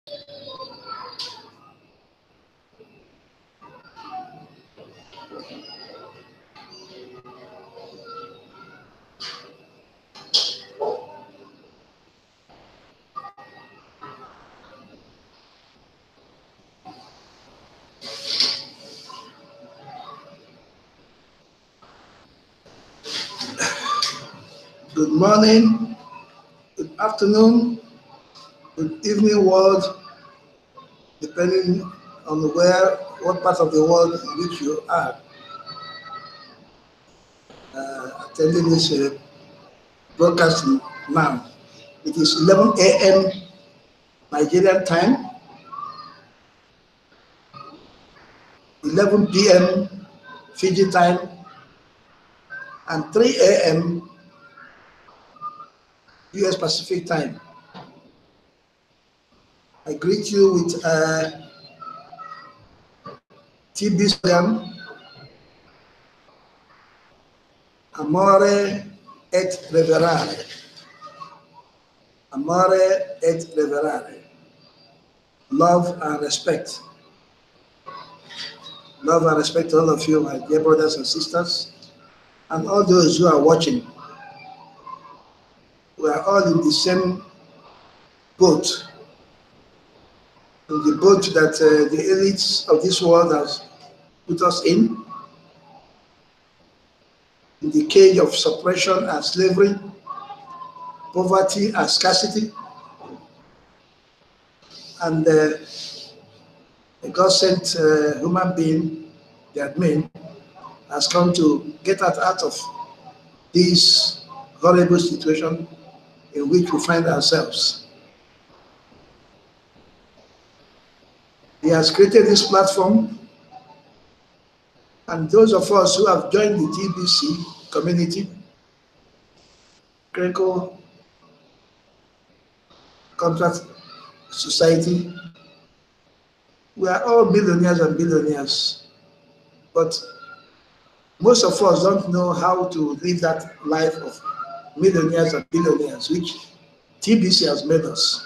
Good morning, good afternoon, good evening world, depending on what part of the world in which you are attending this broadcast now. It is 11 a.m. Nigerian time, 11 p.m. Fiji time, and 3 a.m. US Pacific time. I greet you with TB slogan, Amore et Reverare. Amore et Reverare. Love and respect. Love and respect to all of you, my dear brothers and sisters, and all those who are watching. We are all in the same boat, in the boat that the elites of this world has put us in the cage of suppression and slavery, poverty and scarcity, and a God-sent human being, the admin, has come to get us out of this horrible situation in which we find ourselves. He has created this platform, and those of us who have joined the TBC community, Greco Contract Society, we are all millionaires and billionaires, but most of us don't know how to live that life of millionaires and billionaires, which TBC has made us,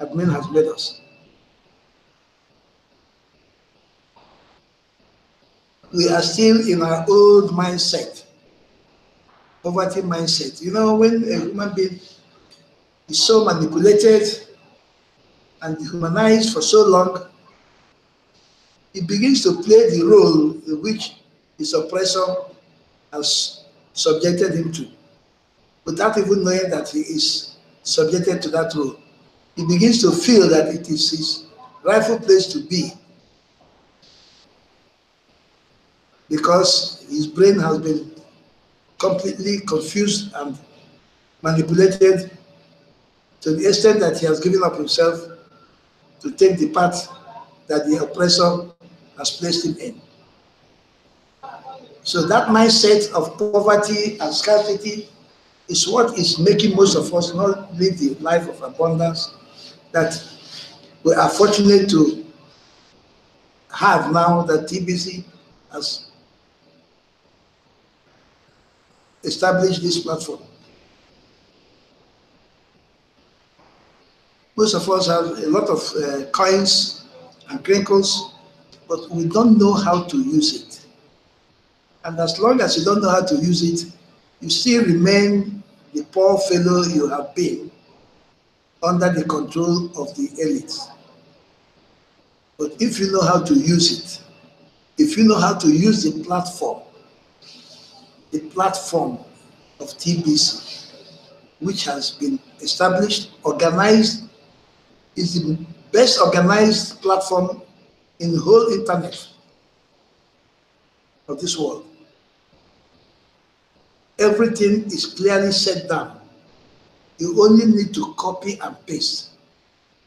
admin has made us. We are still in our old mindset, poverty mindset. You know, when a human being is so manipulated and dehumanized for so long, he begins to play the role in which his oppressor has subjected him to, without even knowing that he is subjected to that role. He begins to feel that it is his rightful place to be, because his brain has been completely confused and manipulated to the extent that he has given up himself to take the path that the oppressor has placed him in. So that mindset of poverty and scarcity is what is making most of us not live the life of abundance that we are fortunate to have now that TBC has established this platform. Most of us have a lot of coins and crinkles, but we don't know how to use it. And as long as you don't know how to use it, you still remain the poor fellow you have been under the control of the elites. But if you know how to use it, if you know how to use the platform of TBC, which has been established, organized, is the best organized platform in the whole internet of this world. Everything is clearly set down. You only need to copy and paste.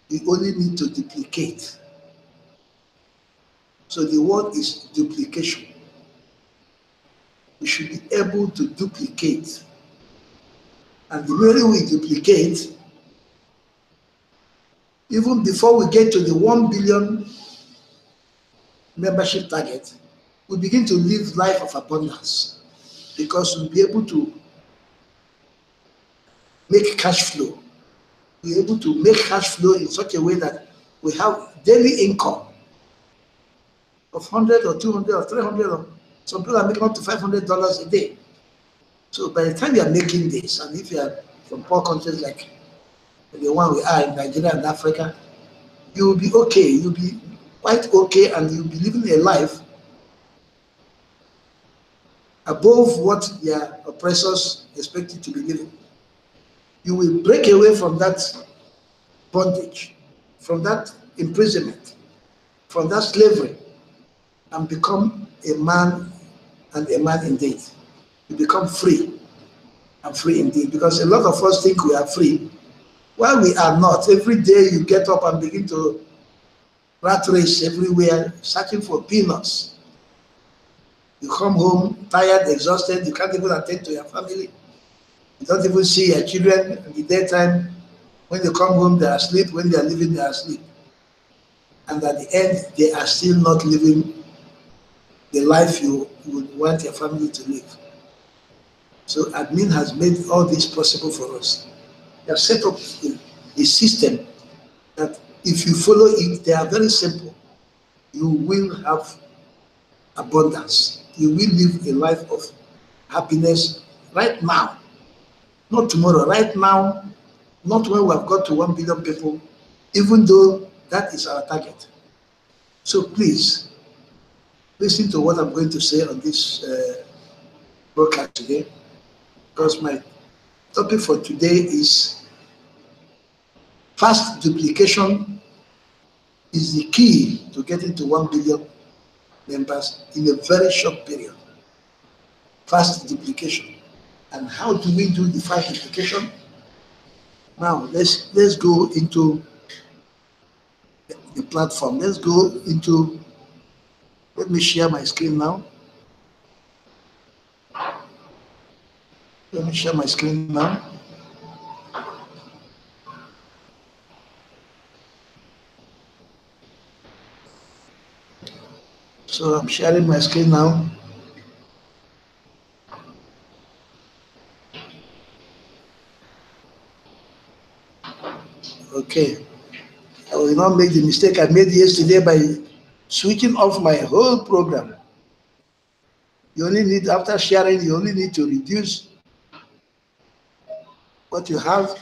You only need to duplicate. So the word is duplication. We should be able to duplicate. And the way we duplicate, even before we get to the 1 billion membership target, we begin to live life of abundance, because we'll be able to make cash flow be able to make cash flow in such a way that we have daily income of 100 or 200 or 300, or some people are making up to $500 a day. So by the time you are making this, and if you are from poor countries like the one we are in Nigeria and Africa, you will be okay. You'll be quite okay, and you'll be living a life above what your oppressors expect you to be living. You will break away from that bondage, from that imprisonment, from that slavery, and become a man, and a man indeed. You become free, and free indeed, because a lot of us think we are free, while we are not. Every day you get up and begin to rat race everywhere, searching for peanuts. You come home tired, exhausted, you can't even attend to your family. You don't even see your children in the daytime. When they come home, they are asleep. When they are leaving, they are asleep. And at the end, they are still not living the life you would want your family to live. So admin has made all this possible for us. They have set up a system that if you follow it, they are very simple. You will have abundance. You will live a life of happiness right now, not tomorrow, right now, not when we have got to 1 billion people, even though that is our target. So please, listen to what I'm going to say on this broadcast today, because my topic for today is fast duplication is the key to getting to 1 billion members in a very short period. Fast duplication. And how do we do the fast duplication? Now let's go into the platform. Let's go into, let me share my screen now. Let me share my screen now. So I'm sharing my screen now. Okay. I will not make the mistake I made yesterday by switching off my whole program. You only need, after sharing, you only need to reduce what you have.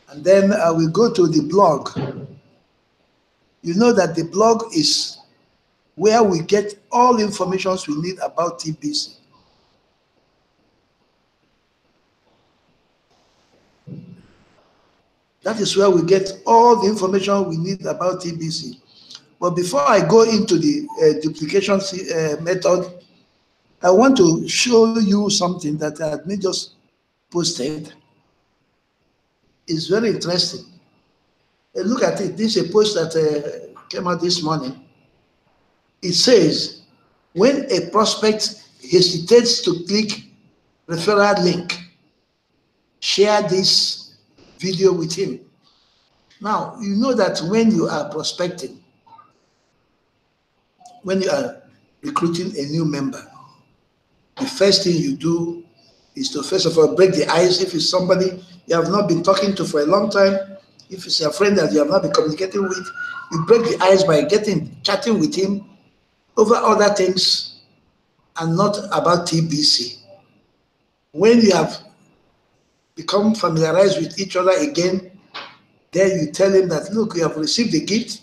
And then I will go to the blog. You know that the blog is where we get all information we need about TBC. That is where we get all the information we need about TBC. But before I go into the duplication method, I want to show you something that admin just posted. It's very interesting. Look at it. This is a post that came out this morning. It says, when a prospect hesitates to click referral link, share this video with him. Now, you know that when you are prospecting, when you are recruiting a new member, the first thing you do is to, first of all, break the ice. If it's somebody you have not been talking to for a long time, if it's a friend that you have not been communicating with, you break the ice by chatting with him over other things and not about TBC. When you have become familiarized with each other again, then you tell him that, look, you have received a gift,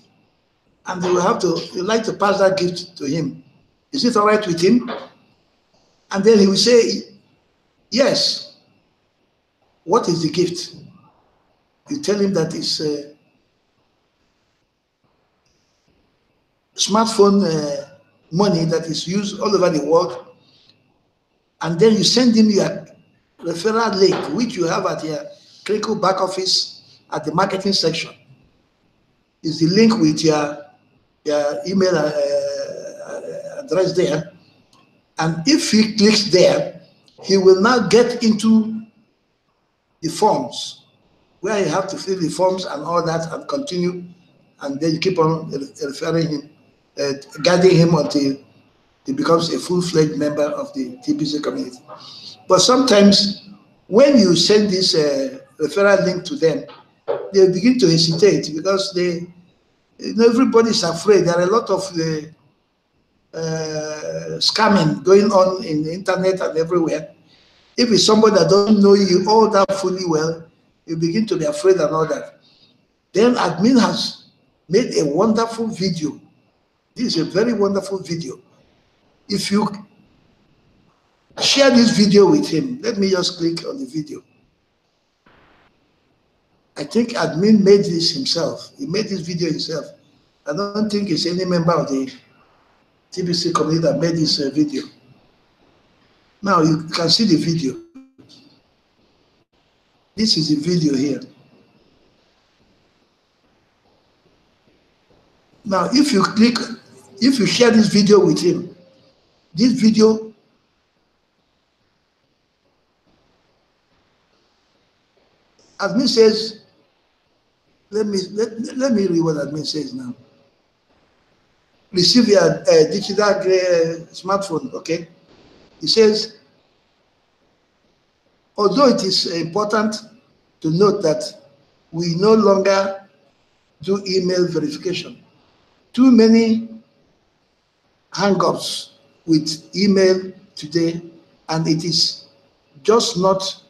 and you'd like to pass that gift to him. Is it all right with him? And then he will say, yes. What is the gift? You tell him that it's smartphone money that is used all over the world. And then you send him your referral link, which you have at your critical back office at the marketing section. Is the link with your email address there. And if he clicks there, he will now get into the forms where you have to fill the forms and all that and continue. And then you keep on referring him, guiding him until he becomes a full-fledged member of the TBC community. But sometimes when you send this referral link to them, they begin to hesitate because everybody's afraid. There are a lot of scamming going on in the internet and everywhere. If it's somebody that doesn't know you all that fully well, you begin to be afraid and all that. Then admin has made a wonderful video. This is a very wonderful video. If you share this video with him, let me just click on the video. I think admin made this himself. He made this video himself. I don't think it's any member of the TBC community that made this video. Now you can see the video. This is the video here. Now, if you share this video with him, this video admin says, let me read what admin says now. Receive your digital smartphone, okay? It says, although it is important to note that we no longer do email verification, too many hang-ups with email today, and it is just not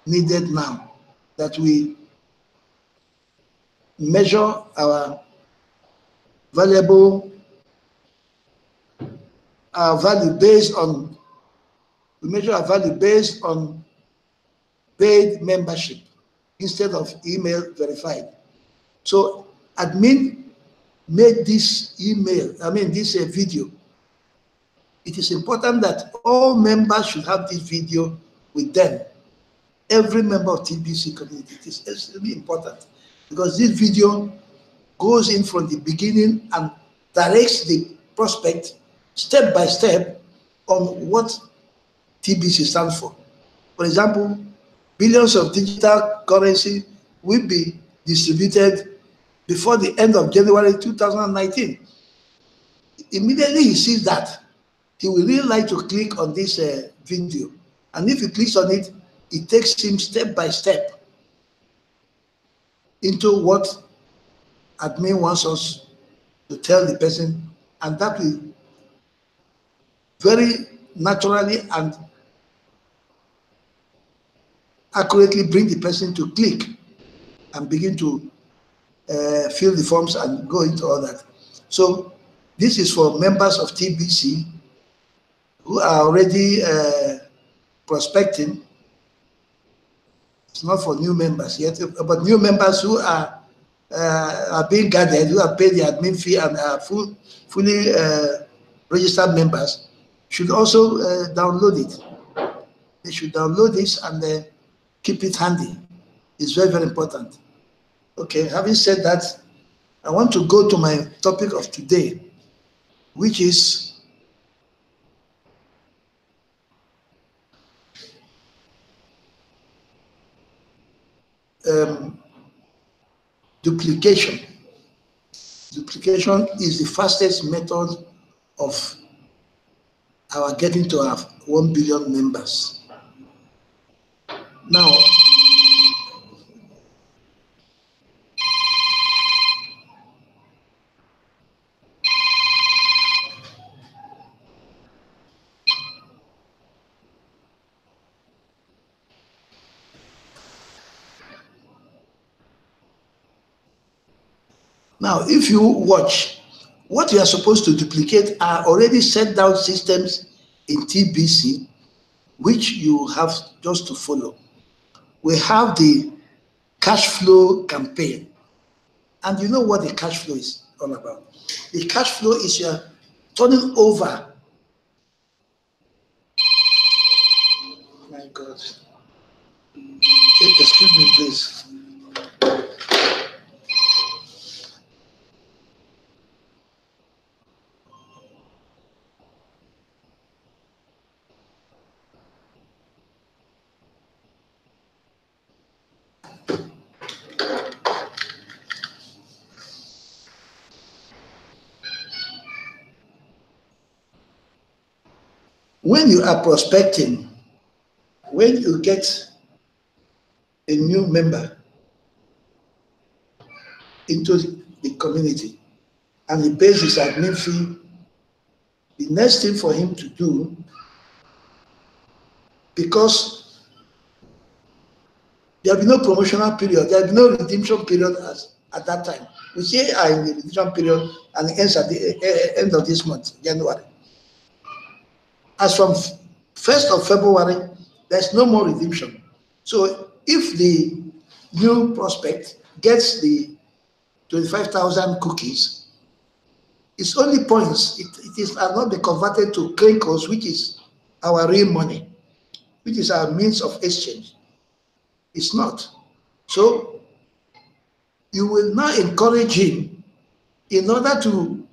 needed now that we measure our value based on paid membership instead of email verified. So admin made this video. It is important that all members should have this video with them. Every member of TBC community. It is extremely important because this video goes in from the beginning and directs the prospect step by step on what TBC stands for. For example, billions of digital currency will be distributed before the end of January 2019. Immediately he sees that, he will really like to click on this video. And if he clicks on it, it takes him step by step into what admin wants us to tell the person, and that will very naturally and accurately bring the person to click and begin to fill the forms and go into all that. So this is for members of TBC who are already prospecting. It's not for new members yet, but new members who are being gathered, who have paid the admin fee and are fully registered members, should also download it. They should download this and keep it handy. It's very, very important. Okay, having said that, I want to go to my topic of today, which is duplication. Duplication is the fastest method of our getting to our 1 billion members. Now, if you watch, what you are supposed to duplicate are already set down systems in TBC, which you have just to follow. We have the cash flow campaign. And you know what the cash flow is all about. The cash flow is you're turning over. My God. Excuse me, please. When you are prospecting, when you get a new member into the community and he pays his admin fee, the next thing for him to do, because there will be no promotional period, there will be no redemption period at that time. We say in the redemption period and it ends at the end of this month, January. As from 1st of February, there's no more redemption. So if the new prospect gets the 25,000 cookies, it's only points. It is not be converted to crinkles, which is our real money, which is our means of exchange. It's not. So you will now encourage him in order to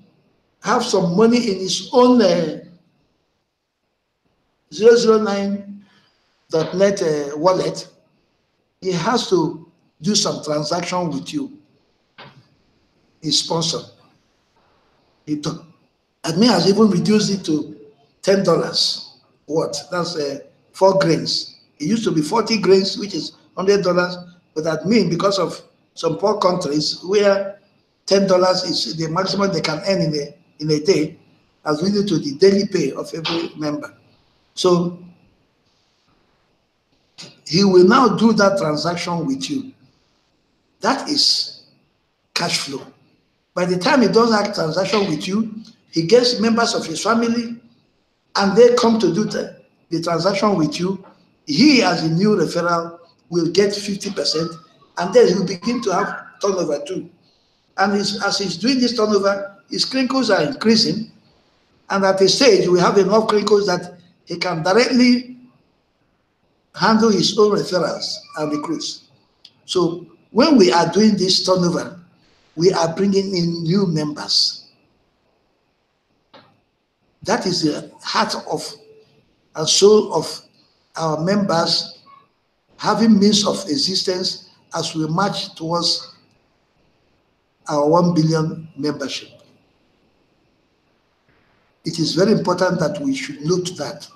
have some money in his own 009.net wallet. He has to do some transaction with you, his sponsor. Admin has even reduced it to $10. What? That's 4 grains. It used to be 40 grains, which is $100, but admin, because of some poor countries where $10 is the maximum they can earn in a day, has reduced to the daily pay of every member. So he will now do that transaction with you. That is cash flow. By the time he does that transaction with you, he gets members of his family and they come to do the transaction with you. He, as a new referral, will get 50%, and then he'll begin to have turnover too. And as he's doing this turnover, his crinkles are increasing, and at a stage, we have enough crinkles that he can directly handle his own referrals and recruits. So when we are doing this turnover, we are bringing in new members. That is the heart of and soul of our members having means of existence as we march towards our 1 billion membership. It is very important that we should note that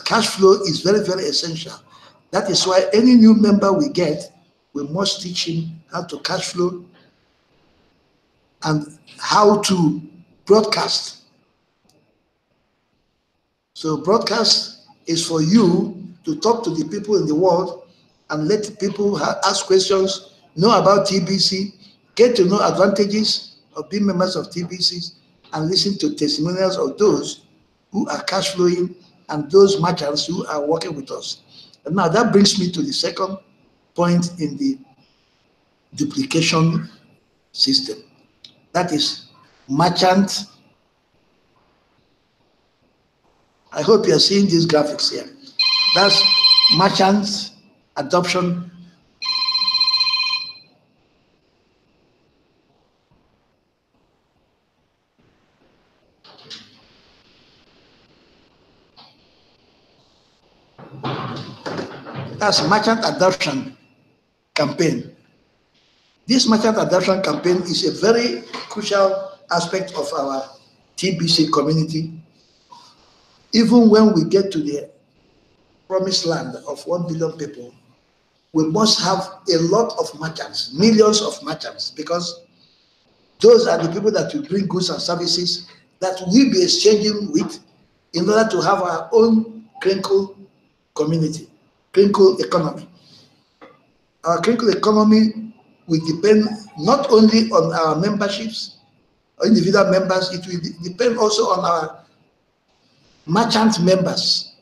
cash flow is very, very essential. That is why any new member we get, we must teach him how to cash flow and how to broadcast. So broadcast is for you to talk to the people in the world and let people ask questions, know about TBC, get to know advantages of being members of TBCs, and listen to testimonials of those who are cash flowing and those merchants who are working with us. And now that brings me to the second point in the duplication system. That is merchant. I hope you are seeing these graphics here. That's merchant adoption. That's merchant adoption campaign. This merchant adoption campaign is a very crucial aspect of our TBC community. Even when we get to the promised land of 1 billion people, we must have a lot of merchants, millions of merchants, because those are the people that will bring goods and services that we'll be exchanging with in order to have our own crinkle community, crinkle economy. Our crinkle economy will depend not only on our memberships or individual members, it will depend also on our merchant members.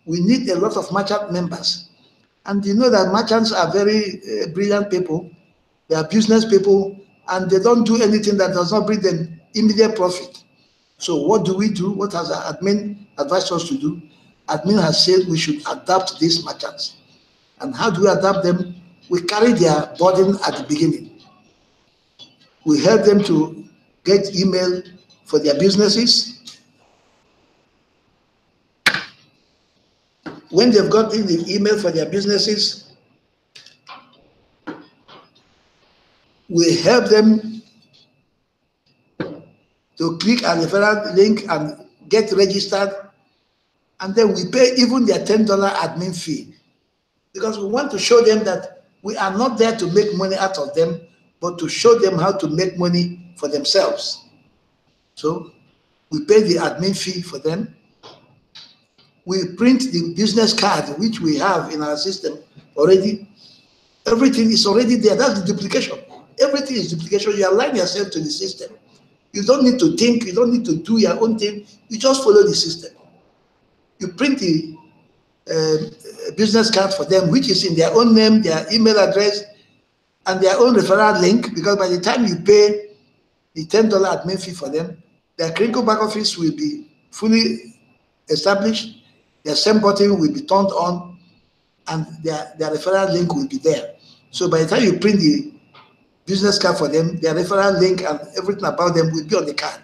We need a lot of merchant members. And you know that merchants are very brilliant people. They are business people, and they don't do anything that does not bring them immediate profit. So what do? What has our admin advised us to do? Admin has said we should adapt these merchants. And how do we adapt them? We carry their burden at the beginning. We help them to get email for their businesses. When they've gotten the email for their businesses, we help them to click on the referral link and get registered, and then we pay even their $10 admin fee. because we want to show them that we are not there to make money out of them, but to show them how to make money for themselves. So we pay the admin fee for them. We print the business card, which we have in our system already. Everything is already there. That's the duplication. Everything is duplication. You align yourself to the system. You don't need to think. You don't need to do your own thing. You just follow the system. You print the business card for them, which is in their own name, their email address, and their own referral link, because by the time you pay the $10 admin fee for them, their Crinkle back office will be fully established, their send button will be turned on, and their referral link will be there. So by the time you print the business card for them, their referral link and everything about them will be on the card.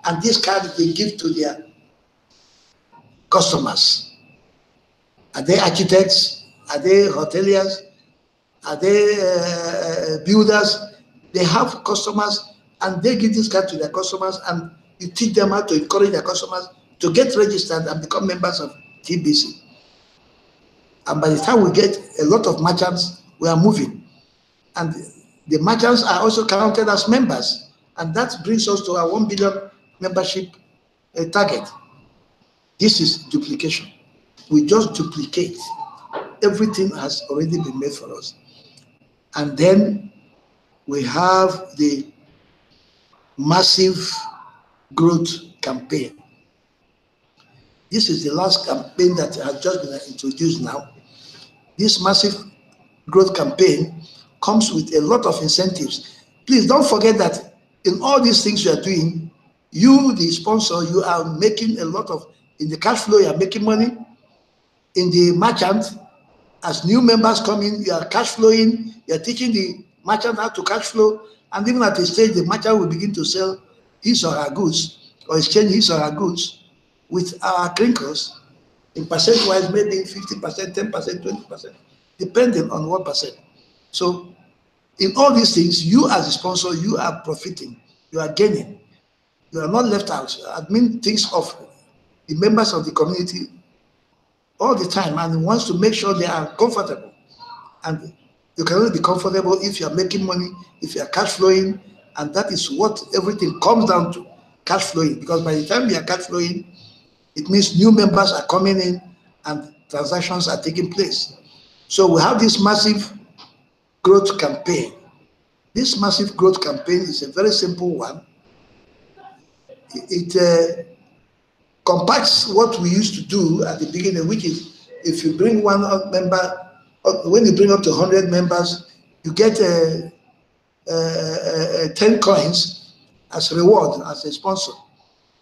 And this card they give to their customers. Are they architects? Are they hoteliers? Are they builders? They have customers, and they give this card to their customers, and you teach them how to encourage their customers to get registered and become members of TBC. And by the time we get a lot of merchants, we are moving. And the merchants are also counted as members. And that brings us to our 1 billion membership target. This is duplication. We just duplicate. Everything has already been made for us. And then we have the massive growth campaign. This is the last campaign that has just been introduced now. This massive growth campaign comes with a lot of incentives. Please don't forget that in all these things you are doing, you, the sponsor, you are making a lot of, in the cash flow, you are making money. In the merchant, as new members come in, you are cash flowing, you are teaching the merchant how to cash flow, and even at a stage, the merchant will begin to sell his or her goods or exchange his or her goods with our Crinkles in percent-wise, maybe 50%, 10%, 20%, depending on what percent. So in all these things, you as a sponsor, you are profiting, you are gaining. You are not left out. Admin thinks of the members of the community all the time and wants to make sure they are comfortable. And you can only be comfortable if you are making money, if you are cash flowing, and that is what everything comes down to, cash flowing. Because by the time you are cash flowing, it means new members are coming in and transactions are taking place. So we have this massive growth campaign. This massive growth campaign is a very simple one. It compacts what we used to do at the beginning, which is if you bring one member, when you bring up to 100 members, you get 10 coins as reward, as a sponsor.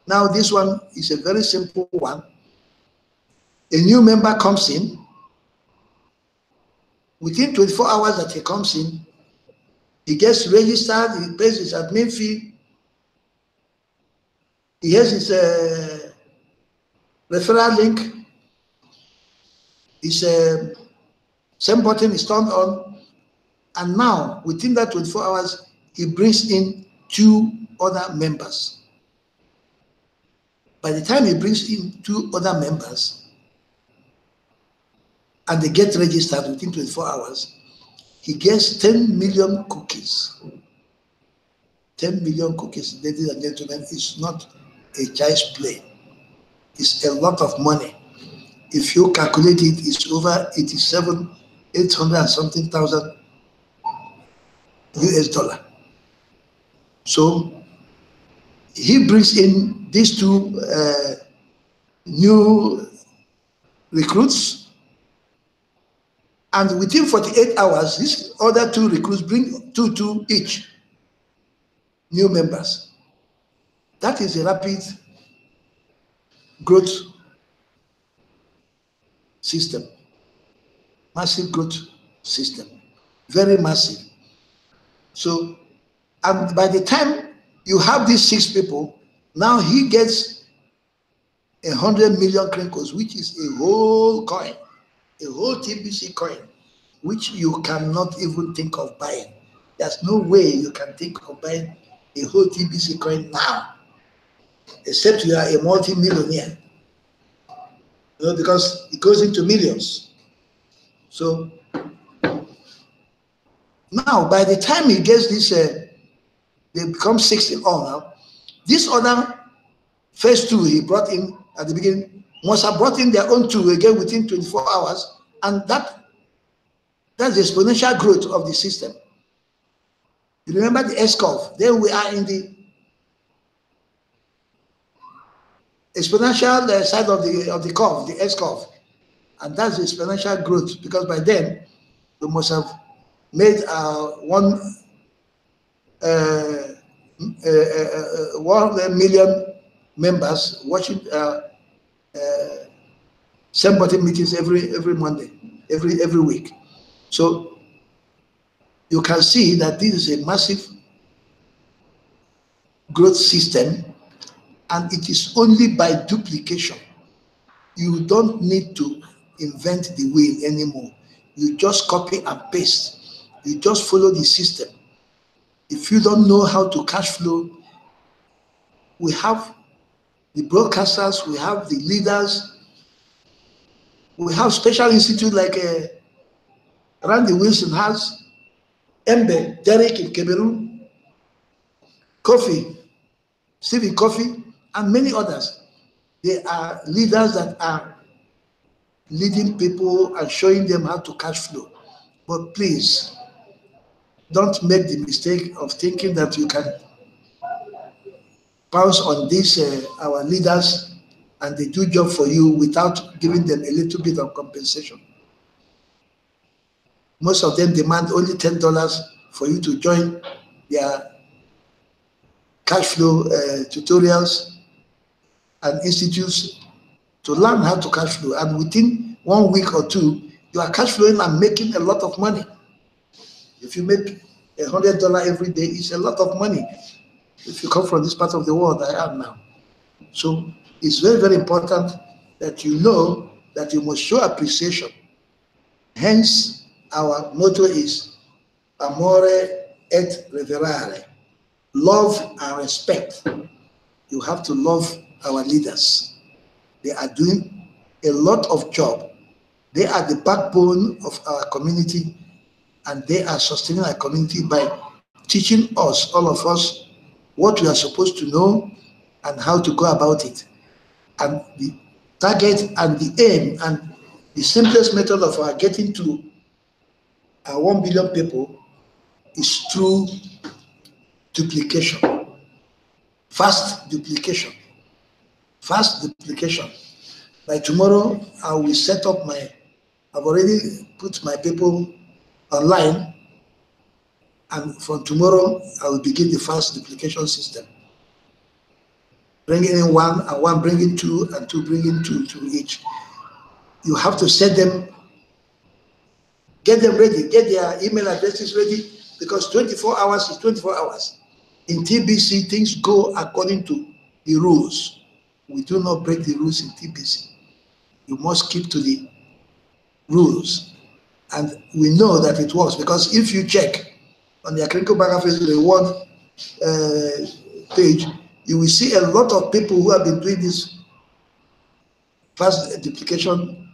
Now this one is a very simple one. A new member comes in. Within 24 hours that he comes in, he gets registered, he pays his admin fee, he has his referral link, his send button is turned on, and now within that 24 hours, he brings in 2 other members. By the time he brings in 2 other members, and they get registered within 24 hours, he gets 10 million cookies. 10 million cookies, ladies and gentlemen, is not a child's play. It's a lot of money. If you calculate it, it's over 800 and something thousand US dollar. So he brings in these 2 new recruits, and within 48 hours, these other 2 recruits bring 2 each new members. That is a rapid growth system, massive growth system, very massive. So, and by the time you have these 6 people, now he gets 100 million Crinkles, which is a whole coin, a whole TBC coin, which you cannot even think of buying. There's no way you can think of buying a whole TBC coin now, except you are a multi-millionaire, because it goes into millions. So now, by the time he gets this, they become 16 all now. This other first two he brought in at the beginning must have brought in their own two again within 24 hours, and that's the exponential growth of the system. You remember the S curve? Then we are in the exponential side of the curve, the S curve, and that's the exponential growth, because by then we must have made 1 million members watching same button meetings every Monday, every week. So you can see that this is a massive growth system, and it is only by duplication. You don't need to invent the wheel anymore. You just copy and paste. You just follow the system. If you don't know how to cash flow, we have the broadcasters, we have the leaders, we have special institutes like Randy Wilson has, Embe, Derek in Cameroon, Kofi, Stephen Kofi, and many others. They are leaders that are leading people and showing them how to cash flow. But please, don't make the mistake of thinking that you can bounce on these our leaders and they do job for you without giving them a little bit of compensation. Most of them demand only $10 for you to join their cash flow tutorials and institutes to learn how to cash flow. And within 1 week or two, you are cash flowing and making a lot of money. If you make $100 every day, it's a lot of money. If you come from this part of the world, I am now. So it's very, very important that you know that you must show appreciation. Hence, our motto is Amore et Reverare. Love and respect. You have to love our leaders. They are doing a lot of job. They are the backbone of our community, and they are sustaining our community by teaching us, all of us, what we are supposed to know and how to go about it. And the target and the aim and the simplest method of our getting to our 1 billion people is through duplication. Fast duplication. Fast duplication. By tomorrow, I will set up I've already put my people online, and from tomorrow, I will begin the fast duplication system. Bringing in one, and one bringing two, and two bringing two each. You have to set them, get them ready, get their email addresses ready, because 24 hours is 24 hours. In TBC, things go according to the rules. We do not break the rules in TBC. You must keep to the rules. And we know that it works, because if you check on the Akrinko Bagaface reward page, you will see a lot of people who have been doing this fast duplication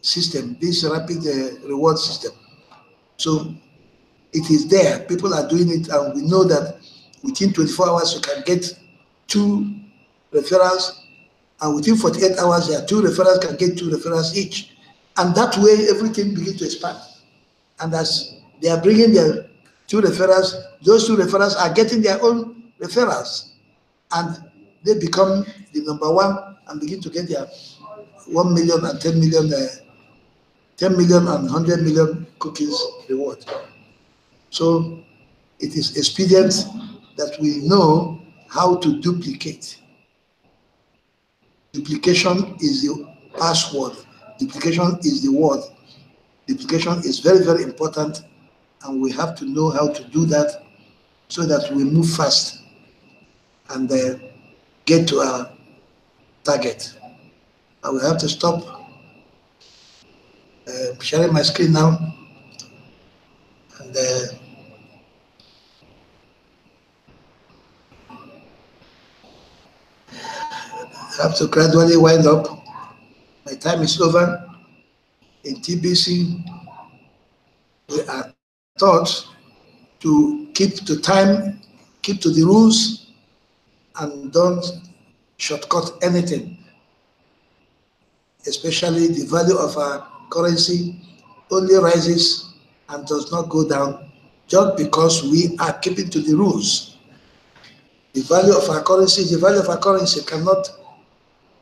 system, this rapid reward system. So it is there. People are doing it, and we know that within 24 hours you can get 2 referrals, and within 48 hours there are 2 referrals can get 2 referrals each. And that way everything begins to expand. And as they are bringing their 2 referrals, those 2 referrals are getting their own referrals, and they become the #1 and begin to get their 1 million and 10 million, 10 million and 100 million cookies reward. So it is expedient that we know how to duplicate. Duplication is the password. Duplication is the word. Duplication is very, very important, and we have to know how to do that so that we move fast and get to our target. I will have to stop sharing my screen now, and I have to gradually wind up. My time is over. In TBC, taught to keep to time, keep to the rules, and don't shortcut anything, especially the value of our currency only rises and does not go down just because we are keeping to the rules. The value of our currency is the value of our currency. Cannot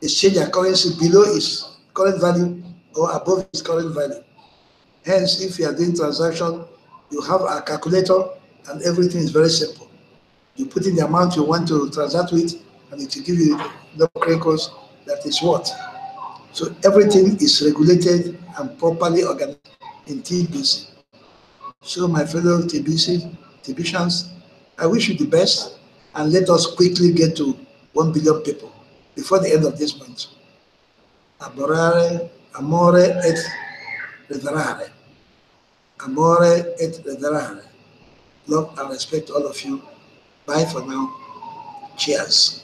exchange our currency below its current value or above its current value. Hence, if you are doing transaction, you have a calculator and everything is very simple. You put in the amount you want to transact with and it will give you the crinkles that is what. So everything is regulated and properly organized in TBC. So my fellow TBCians, I wish you the best and let us quickly get to 1 billion people before the end of this month. Amore et reverare. Amore et reverare. Love and respect all of you. Bye for now. Cheers.